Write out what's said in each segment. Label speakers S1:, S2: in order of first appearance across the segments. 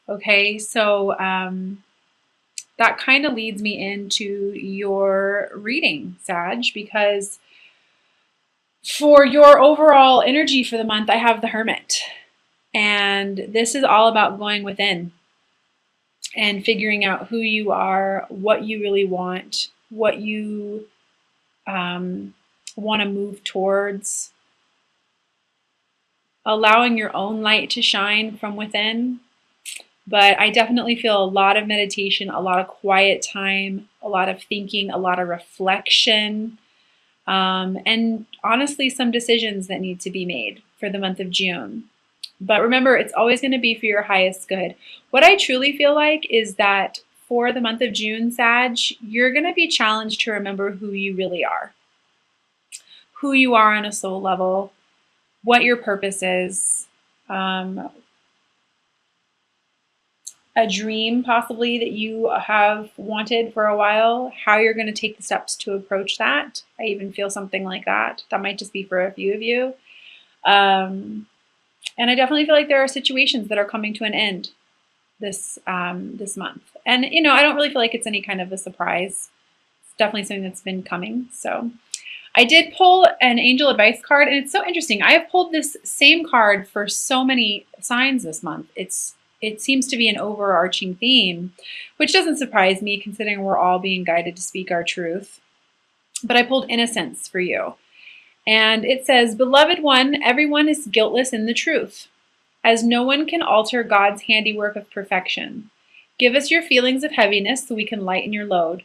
S1: Okay, so that kind of leads me into your reading, Sag, because for your overall energy for the month, I have the Hermit. And this is all about going within and figuring out who you are, what you really want, what you want to move towards, allowing your own light to shine from within. But I definitely feel a lot of meditation, a lot of quiet time, a lot of thinking, a lot of reflection, and honestly, some decisions that need to be made for the month of June. But remember, it's always going to be for your highest good. What I truly feel like is that for the month of June, Sag, you're going to be challenged to remember who you really are, who you are on a soul level, what your purpose is, a dream possibly that you have wanted for a while, how you're going to take the steps to approach that. I even feel something like that. That might just be for a few of you. And I definitely feel like there are situations that are coming to an end this month. And, you know, I don't really feel like it's any kind of a surprise. It's definitely something that's been coming. So I did pull an angel advice card, and it's so interesting. I have pulled this same card for so many signs this month. It seems to be an overarching theme, which doesn't surprise me considering we're all being guided to speak our truth. But I pulled innocence for you. And it says, "Beloved one, everyone is guiltless in the truth, as no one can alter God's handiwork of perfection. Give us your feelings of heaviness so we can lighten your load.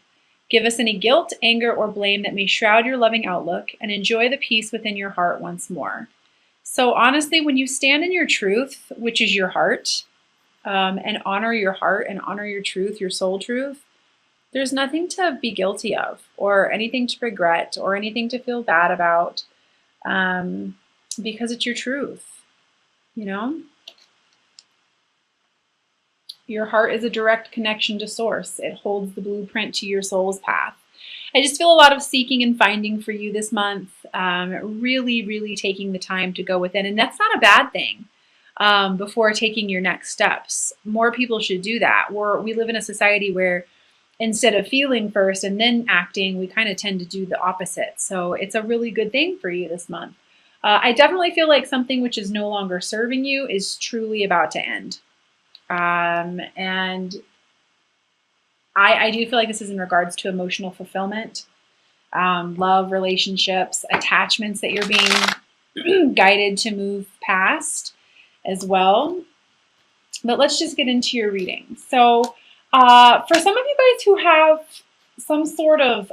S1: Give us any guilt, anger, or blame that may shroud your loving outlook, and enjoy the peace within your heart once more." So honestly, when you stand in your truth, which is your heart, and honor your heart and honor your truth, your soul truth, there's nothing to be guilty of or anything to regret or anything to feel bad about, because it's your truth, you know? Your heart is a direct connection to source. It holds the blueprint to your soul's path. I just feel a lot of seeking and finding for you this month, really, really taking the time to go within. And that's not a bad thing. Before taking your next steps. More people should do that. We live in a society where instead of feeling first and then acting, we kind of tend to do the opposite. So it's a really good thing for you this month. I definitely feel like something which is no longer serving you is truly about to end. And I do feel like this is in regards to emotional fulfillment, love, relationships, attachments that you're being guided to move past as well. But let's just get into your reading. So for some of you guys who have some sort of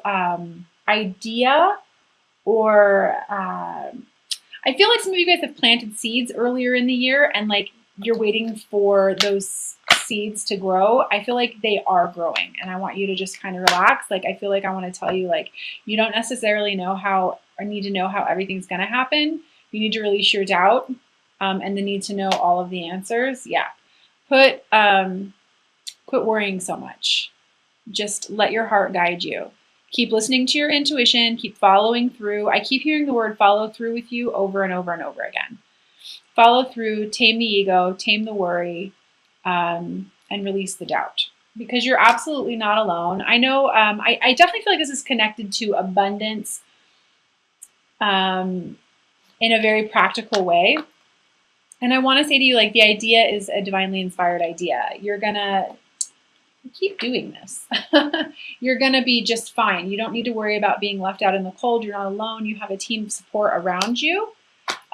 S1: idea, or I feel like some of you guys have planted seeds earlier in the year and like you're waiting for those seeds to grow. I feel like they are growing, and I want you to just kind of relax. Like, I feel like I want to tell you, like, you don't necessarily know how or need to know how everything's going to happen. You need to release your doubt and the need to know all of the answers. Yeah. Quit worrying so much. Just let your heart guide you. Keep listening to your intuition. Keep following through. I keep hearing the word follow through with you over and over and over again. Follow through, tame the ego, tame the worry, and release the doubt. Because you're absolutely not alone. I know, I definitely feel like this is connected to abundance in a very practical way. And I want to say to you, like, the idea is a divinely inspired idea. You're going to keep doing this. You're going to be just fine. You don't need to worry about being left out in the cold. You're not alone. You have a team of support around you.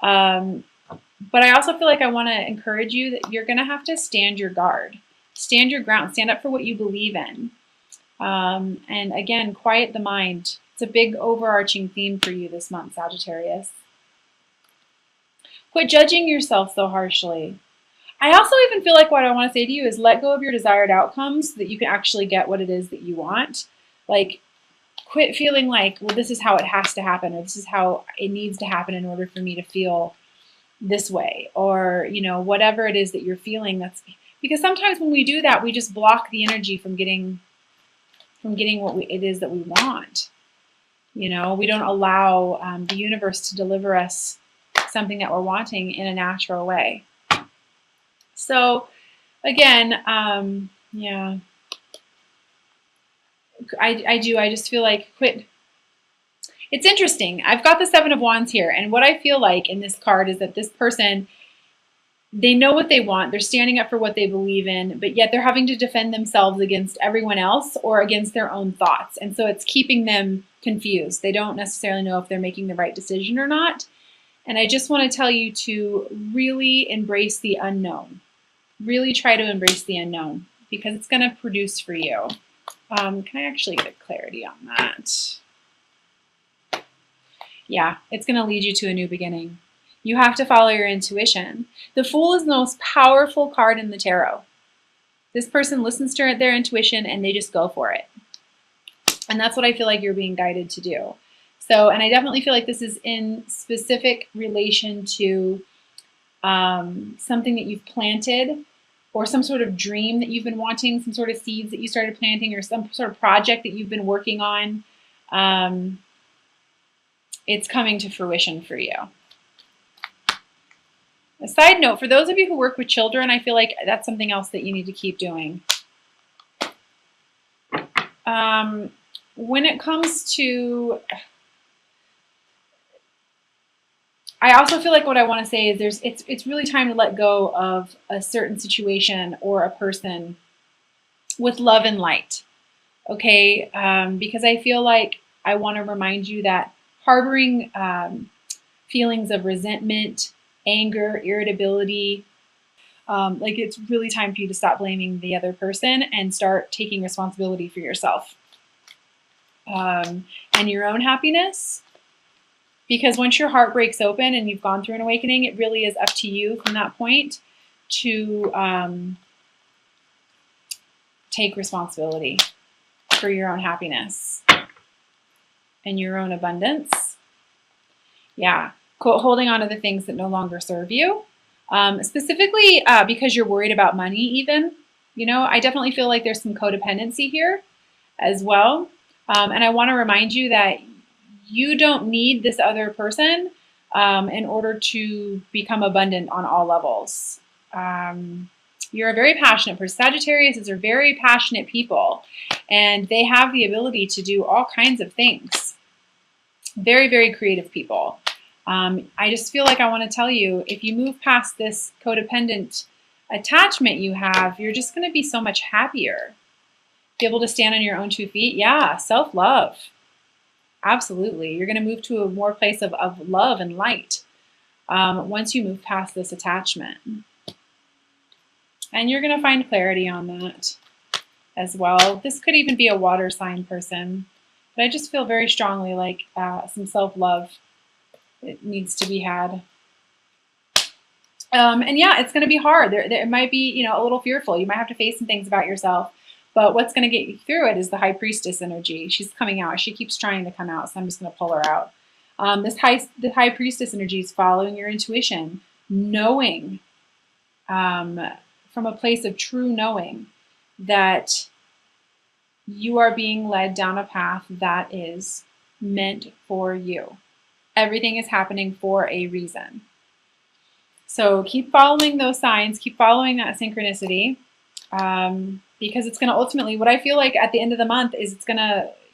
S1: But I also feel like I want to encourage you that you're going to have to stand your guard, stand your ground, stand up for what you believe in. And again, quiet the mind. It's a big overarching theme for you this month, Sagittarius. Quit judging yourself so harshly. I also even feel like what I want to say to you is let go of your desired outcomes so that you can actually get what it is that you want. Like, quit feeling like, well, this is how it has to happen, or this is how it needs to happen in order for me to feel this way, or, you know, whatever it is that you're feeling. That's because sometimes when we do that, we just block the energy from getting what it is that we want. You know, we don't allow the universe to deliver us something that we're wanting in a natural way. So again, yeah, I do. I just feel like quit. It's interesting. I've got the Seven of Wands here, and what I feel like in this card is that this person, they know what they want. They're standing up for what they believe in, but yet they're having to defend themselves against everyone else or against their own thoughts. And so it's keeping them confused. They don't necessarily know if they're making the right decision or not. And I just want to tell you to really embrace the unknown. Really try to embrace the unknown because it's going to produce for you. Can I actually get clarity on that? Yeah, it's going to lead you to a new beginning. You have to follow your intuition. The Fool is the most powerful card in the tarot. This person listens to their intuition and they just go for it. And that's what I feel like you're being guided to do. So, and I definitely feel like this is in specific relation to something that you've planted or some sort of dream that you've been wanting, some sort of seeds that you started planting or some sort of project that you've been working on. It's coming to fruition for you. A side note, for those of you who work with children, I feel like that's something else that you need to keep doing. When it comes to, I also feel like what I want to say is it's really time to let go of a certain situation or a person with love and light. Okay, because I feel like I want to remind you that harboring feelings of resentment, anger, irritability, like it's really time for you to stop blaming the other person and start taking responsibility for yourself and your own happiness. Because once your heart breaks open and you've gone through an awakening, it really is up to you from that point to take responsibility for your own happiness and your own abundance. Yeah. Holding on to the things that no longer serve you, specifically because you're worried about money even. You know, I definitely feel like there's some codependency here as well. And I want to remind you that you don't need this other person in order to become abundant on all levels. You're a very passionate person. Sagittarius are very passionate people, and they have the ability to do all kinds of things. Very, very creative people. I just feel like I want to tell you, if you move past this codependent attachment you have, you're just going to be so much happier. Be able to stand on your own 2 feet. Yeah, self-love. Absolutely. You're going to move to a more place of love and light once you move past this attachment. And you're going to find clarity on that as well. This could even be a water sign person. But I just feel very strongly like some self-love it needs to be had. And yeah, it's going to be hard. It might be, you know, a little fearful. You might have to face some things about yourself. But what's going to get you through it is the High Priestess energy. She's coming out. She keeps trying to come out, so I'm just going to pull her out. The High Priestess energy is following your intuition, knowing from a place of true knowing that you are being led down a path that is meant for you. Everything is happening for a reason. So keep following those signs, keep following that synchronicity, because it's going to ultimately, what I feel like at the end of the month is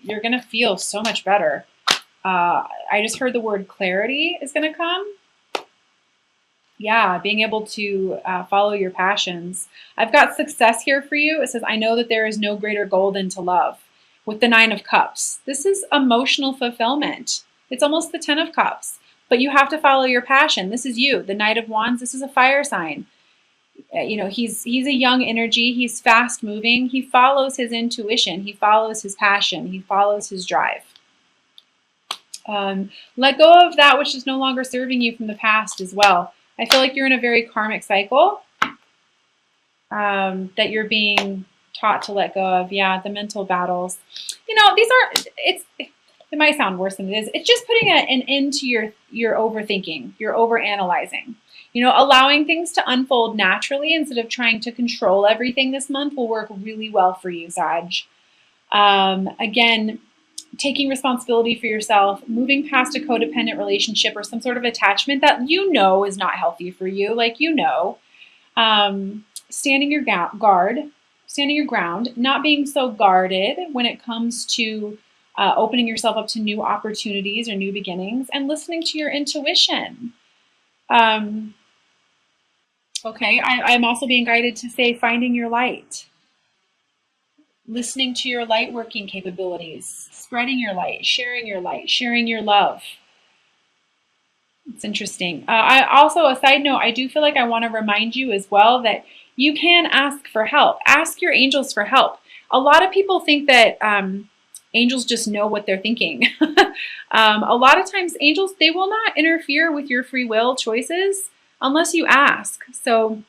S1: you're going to feel so much better. I just heard the word clarity is going to come. Yeah, being able to follow your passions. I've got success here for you. It says, I know that there is no greater goal than to love, with the 9 of Cups. This is emotional fulfillment. It's almost the 10 of Cups, but you have to follow your passion. This is you, the Knight of Wands. This is a fire sign. You know, he's a young energy. He's fast moving. He follows his intuition. He follows his passion. He follows his drive. Let go of that which is no longer serving you from the past as well. I feel like you're in a very karmic cycle that you're being taught to let go of. Yeah, the mental battles. You know, it might sound worse than it is. It's just putting an end to your overthinking, your overanalyzing. You know, allowing things to unfold naturally instead of trying to control everything this month will work really well for you, Sag. Again, taking responsibility for yourself, moving past a codependent relationship or some sort of attachment that you know is not healthy for you, like you know. standing your standing your ground, not being so guarded when it comes to opening yourself up to new opportunities or new beginnings, and listening to your intuition. Okay, I'm also being guided to say finding your light, listening to your light working capabilities, spreading your light, sharing your love. It's interesting. I also, a side note, I do feel like I want to remind you as well that you can ask for help. Ask your angels for help. A lot of people think that angels just know what they're thinking. A lot of times angels, they will not interfere with your free will choices unless you ask. So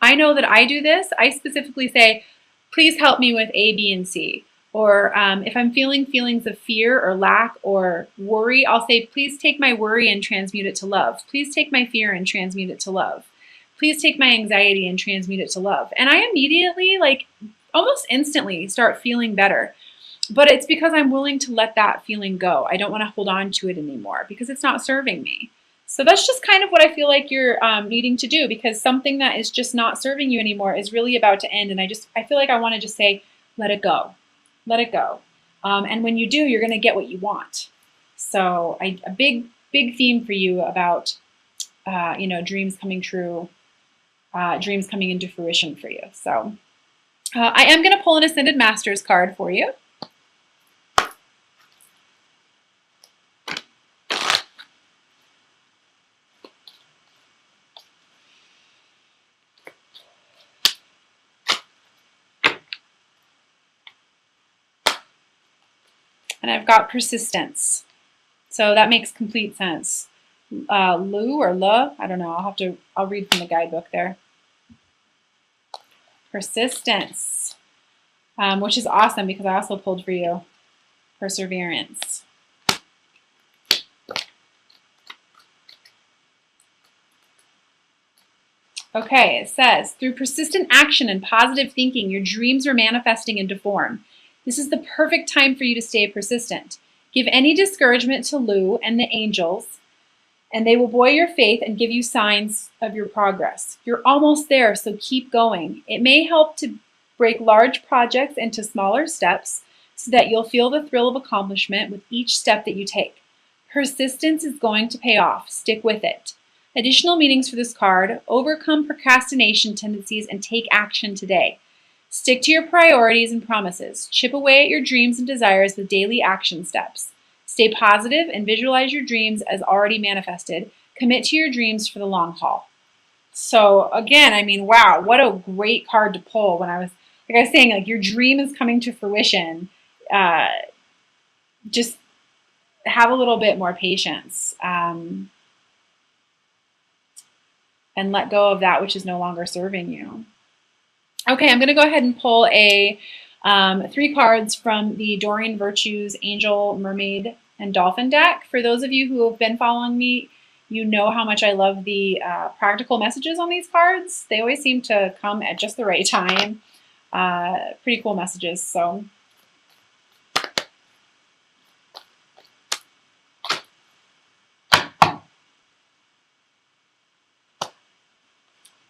S1: I know that I do this. I specifically say, please help me with A, B, and C. Or if I'm feeling feelings of fear or lack or worry, I'll say, please take my worry and transmute it to love. Please take my fear and transmute it to love. Please take my anxiety and transmute it to love. And I immediately, like almost instantly, start feeling better. But it's because I'm willing to let that feeling go. I don't want to hold on to it anymore because it's not serving me. So that's just kind of what I feel like you're needing to do, because something that is just not serving you anymore is really about to end. And I feel like I want to just say, let it go. Let it go. And when you do, you're going to get what you want. So a big theme for you about, dreams coming true, dreams coming into fruition for you. So I am going to pull an Ascended Masters card for you. And I've got persistence. So that makes complete sense. Lu or La, I don't know. I'll read from the guidebook there. Persistence, which is awesome because I also pulled for you perseverance. Okay, it says, through persistent action and positive thinking, your dreams are manifesting into form. This is the perfect time for you to stay persistent. Give any discouragement to Lu and the angels, and they will buoy your faith and give you signs of your progress. You're almost there, so keep going. It may help to break large projects into smaller steps so that you'll feel the thrill of accomplishment with each step that you take. Persistence is going to pay off. Stick with it. Additional meanings for this card: overcome procrastination tendencies and take action today. Stick to your priorities and promises. Chip away at your dreams and desires with daily action steps. Stay positive and visualize your dreams as already manifested. Commit to your dreams for the long haul. So again, I mean, wow, what a great card to pull. When I was saying, like, your dream is coming to fruition. Just have a little bit more patience and let go of that which is no longer serving you. Okay, I'm going to go ahead and pull 3 cards from the Doreen Virtues Angel, Mermaid, and Dolphin deck. For those of you who have been following me, you know how much I love the practical messages on these cards. They always seem to come at just the right time. Pretty cool messages. So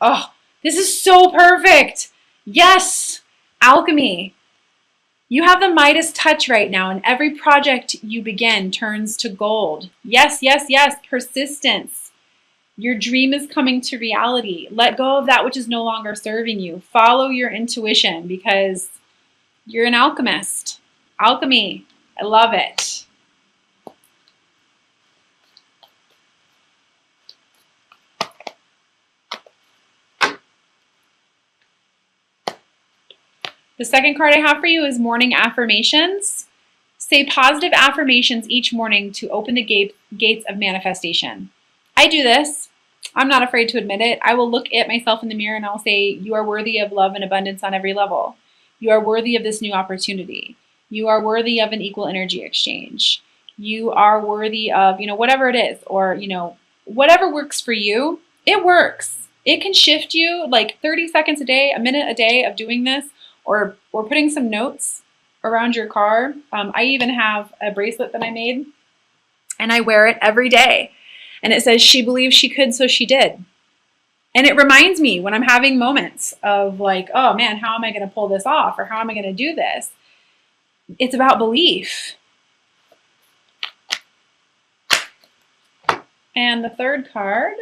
S1: oh, this is so perfect. Yes, alchemy. You have the Midas touch right now, and every project you begin turns to gold. Yes, yes, yes, persistence. Your dream is coming to reality. Let go of that which is no longer serving you. Follow your intuition because you're an alchemist. Alchemy, I love it. The second card I have for you is morning affirmations. Say positive affirmations each morning to open the gates of manifestation. I do this. I'm not afraid to admit it. I will look at myself in the mirror and I'll say, you are worthy of love and abundance on every level. You are worthy of this new opportunity. You are worthy of an equal energy exchange. You are worthy of, whatever it is, or, whatever works for you, it works. It can shift you like 30 seconds a day, a minute a day of doing this. Or putting some notes around your car. I even have a bracelet that I made, and I wear it every day. And it says, she believed she could, so she did. And it reminds me when I'm having moments of like, oh man, how am I going to pull this off? Or how am I going to do this? It's about belief. And the third card,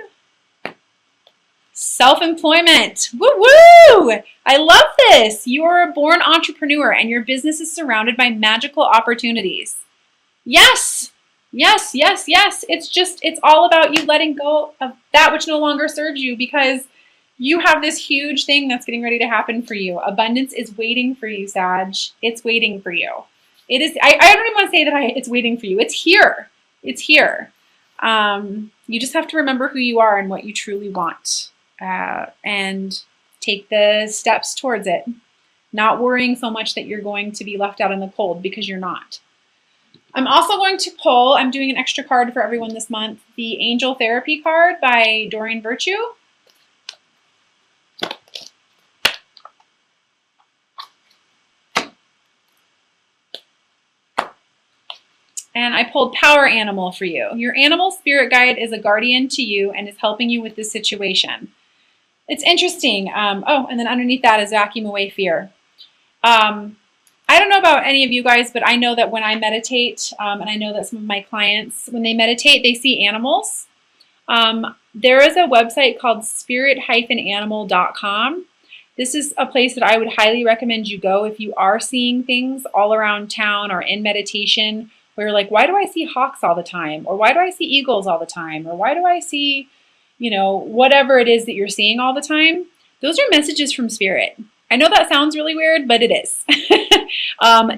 S1: self-employment. Woo-woo! I love this. You are a born entrepreneur and your business is surrounded by magical opportunities. Yes, yes, yes, yes. It's all about you letting go of that which no longer serves you, because you have this huge thing that's getting ready to happen for you. Abundance is waiting for you, Sag. It's waiting for you. It is. I don't even want to say that it's waiting for you. It's here. It's here. You just have to remember who you are and what you truly want, and take the steps towards it. Not worrying so much that you're going to be left out in the cold, because you're not. I'm also going to pull, I'm doing an extra card for everyone this month, the Angel Therapy card by Doreen Virtue. And I pulled Power Animal for you. Your animal spirit guide is a guardian to you and is helping you with this situation. It's interesting. Oh, and then underneath that is Vacuum Away Fear. I don't know about any of you guys, but I know that when I meditate, and I know that some of my clients, when they meditate, they see animals. There is a website called spirit-animal.com. This is a place that I would highly recommend you go if you are seeing things all around town or in meditation where you're like, why do I see hawks all the time? Or why do I see eagles all the time? Or why do I see, you know, whatever it is that you're seeing all the time? Those are messages from spirit. I know that sounds really weird, but it is.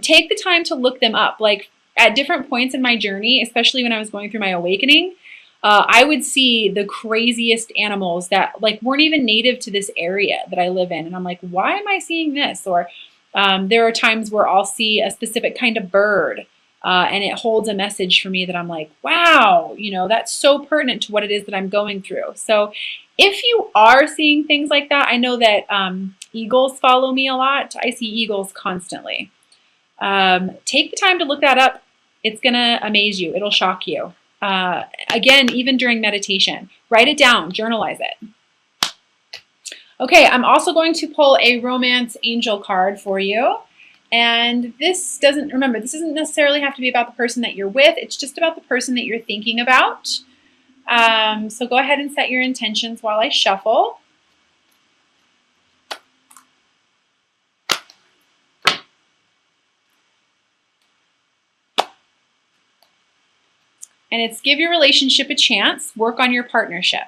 S1: Take the time to look them up. Like at different points in my journey, especially when I was going through my awakening, I would see the craziest animals that like weren't even native to this area that I live in. And I'm like, why am I seeing this? Or there are times where I'll see a specific kind of bird, and it holds a message for me that I'm like, wow, you know, that's so pertinent to what it is that I'm going through. So if you are seeing things like that, I know that eagles follow me a lot. I see eagles constantly. Take the time to look that up. It's going to amaze you. It'll shock you. Again, even during meditation, write it down, journalize it. Okay, I'm also going to pull a romance angel card for you. And this doesn't necessarily have to be about the person that you're with. It's just about the person that you're thinking about. So go ahead and set your intentions while I shuffle. And it's give your relationship a chance, work on your partnership.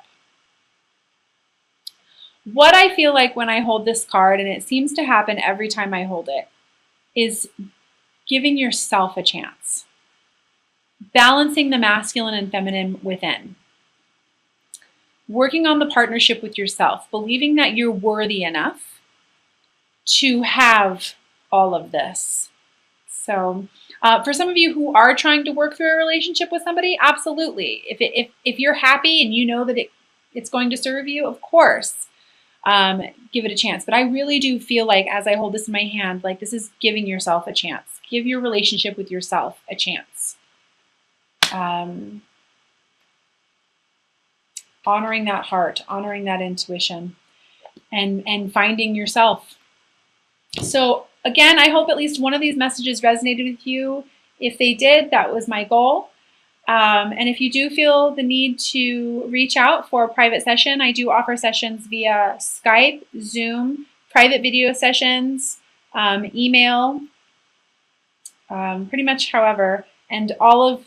S1: What I feel like when I hold this card, and it seems to happen every time I hold it, is giving yourself a chance. Balancing the masculine and feminine within. Working on the partnership with yourself, believing that you're worthy enough to have all of this. So for some of you who are trying to work through a relationship with somebody, absolutely. If you're happy and you know that it's going to serve you, of course, give it a chance. But I really do feel like as I hold this in my hand, like this is giving yourself a chance. Give your relationship with yourself a chance. Honoring that heart, honoring that intuition, and finding yourself. So again, I hope at least one of these messages resonated with you. If they did, that was my goal. And if you do feel the need to reach out for a private session, I do offer sessions via Skype, Zoom, private video sessions, email, pretty much however. And all of,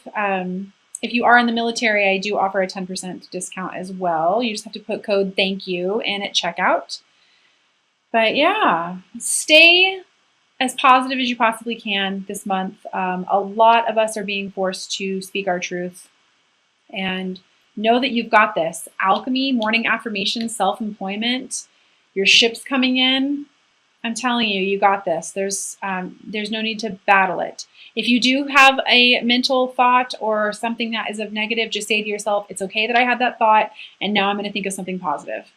S1: if you are in the military, I do offer a 10% discount as well. You just have to put code thank you in at checkout. But yeah, stay as positive as you possibly can this month. A lot of us are being forced to speak our truth. And know that you've got this. Alchemy, morning affirmations, self-employment, your ship's coming in. I'm telling you, you got this. There's no need to battle it. If you do have a mental thought or something that is of negative, just say to yourself, it's okay that I had that thought, and now I'm going to think of something positive.